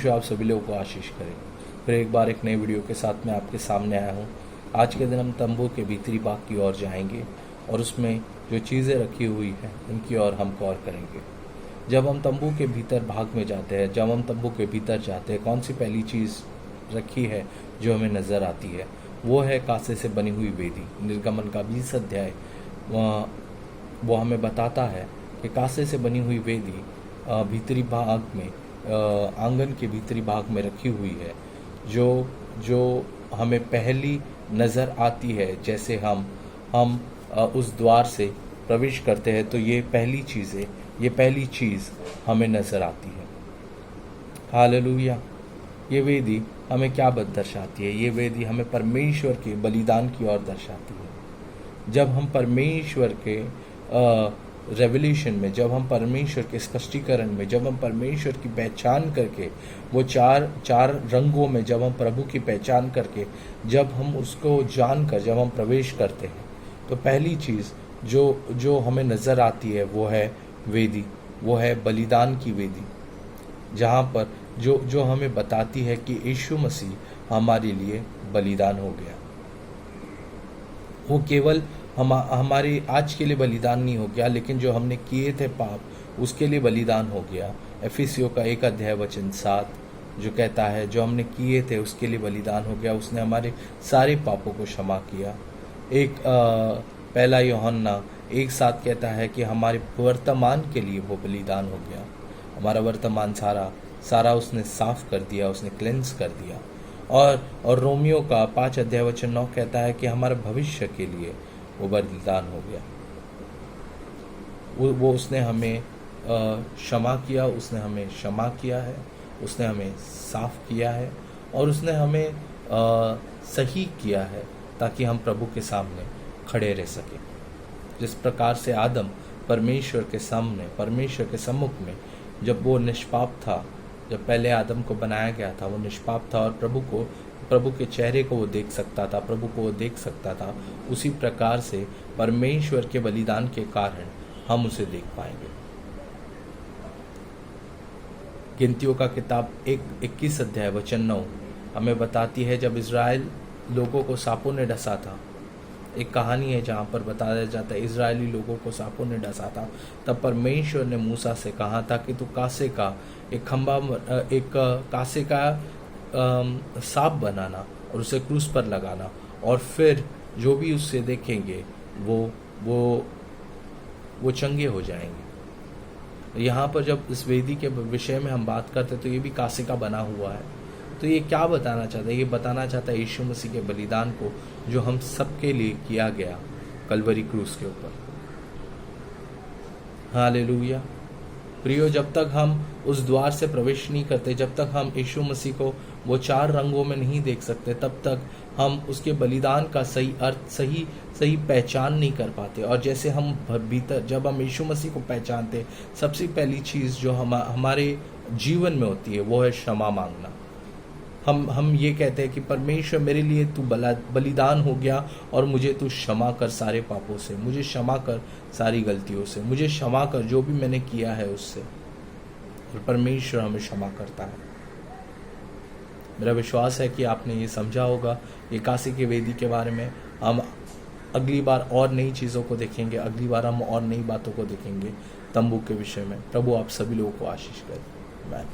परमेश्वर आप सभी लोगों को आशीष करे। फिर एक बार एक नई वीडियो के साथ मैं आपके सामने आया हूँ। आज के दिन हम तंबू के भीतरी भाग की ओर जाएंगे और उसमें जो चीज़ें रखी हुई हैं उनकी ओर हम गौर करेंगे। जब हम तंबू के भीतर भाग में जाते हैं, जब हम तंबू के भीतर जाते हैं, कौन सी पहली चीज़ रखी है जो हमें नज़र आती है? वो है कांसे से बनी हुई वेदी। निर्गमन का 20 अध्याय वो हमें बताता है कि कांसे से बनी हुई वेदी भीतरी भाग में, आंगन के भीतरी भाग में रखी हुई है, जो हमें पहली नज़र आती है। जैसे हम उस द्वार से प्रवेश करते हैं तो ये पहली चीज़ हमें नज़र आती है। हालेलुया। ये वेदी हमें क्या दर्शाती है? ये वेदी हमें परमेश्वर के बलिदान की ओर दर्शाती है। जब हम परमेश्वर के रेवल्यूशन में, जब हम परमेश्वर के स्पष्टीकरण में, जब हम परमेश्वर की पहचान करके, वो चार रंगों में जब हम प्रभु की पहचान करके, जब हम उसको जानकर जब हम प्रवेश करते हैं, तो पहली चीज़ जो हमें नज़र आती है वो है वेदी, वो है बलिदान की वेदी, जहाँ पर जो हमें बताती है कि यीशु मसीह हमारे लिए बलिदान हो गया। वो केवल हमारे आज के लिए बलिदान नहीं हो गया, लेकिन जो हमने किए थे पाप, उसके लिए बलिदान हो गया। एफिसियों का 1 अध्याय वचन 7 जो कहता है जो हमने किए थे उसके लिए बलिदान हो गया, उसने हमारे सारे पापों को क्षमा किया। एक पहला यूहन्ना 1:7 कहता है कि हमारे वर्तमान के लिए वो बलिदान हो गया। हमारा वर्तमान सारा उसने साफ कर दिया, उसने क्लेंस कर दिया। और रोमियो का 5 अध्याय वचन 9 कहता है कि हमारे भविष्य के लिए वो बलिदान हो गया। वो उसने हमें क्षमा किया, उसने हमें क्षमा किया है, उसने हमें साफ किया है और उसने हमें सही किया है ताकि हम प्रभु के सामने खड़े रह सकें। जिस प्रकार से आदम परमेश्वर के सामने, परमेश्वर के सम्मुख में, जब वो निष्पाप था, जब पहले आदम को बनाया गया था, वो निष्पाप था और प्रभु के चेहरे को वो देख सकता था, प्रभु को वो देख सकता था, उसी प्रकार से परमेश्वर के बलिदान के कारण हम उसे देख पाएंगे। गिनतियों का किताब 21 अध्याय वचन 9 हमें बताती है जब इज़राइल लोगों को सांपों ने डसा था। एक कहानी है जहाँ पर बताया जाता है इज़राइली लोगों को सांपों ने डसा था। तब परमेश्वर ने मूसा से कहा था कि तू कांसे का एक कांसे का सांप बनाना और उसे क्रूस पर लगाना, और फिर जो भी उससे देखेंगे वो चंगे हो जाएंगे। यहाँ पर जब इस वेदी के विषय में हम बात करते तो ये भी कांसे का बना हुआ है। तो ये क्या बताना चाहता है? ये बताना चाहता है यीशु मसीह के बलिदान को, जो हम सबके लिए किया गया कलवरी क्रूस के ऊपर। हालेलुया। प्रियो, जब तक हम उस द्वार से प्रवेश नहीं करते, जब तक हम यीशु मसीह को वो 4 रंगों में नहीं देख सकते, तब तक हम उसके बलिदान का सही अर्थ, सही पहचान नहीं कर पाते। और जैसे हम भीतर जब हम यीशु मसीह को पहचानते, सबसे पहली चीज़ जो हमारे जीवन में होती है वो है क्षमा मांगना। हम ये कहते हैं कि परमेश्वर मेरे लिए तू बलिदान हो गया और मुझे तू क्षमा कर सारे पापों से, मुझे क्षमा कर सारी गलतियों से, मुझे क्षमा कर जो भी मैंने किया है उससे। और परमेश्वर हमें क्षमा करता है। मेरा विश्वास है कि आपने ये समझा होगा ये कांसे की वेदी के बारे में। हम अगली बार और नई चीज़ों को देखेंगे, अगली बार हम और नई बातों को देखेंगे तंबू के विषय में। प्रभु आप सभी लोगों को आशीष करे। बाय।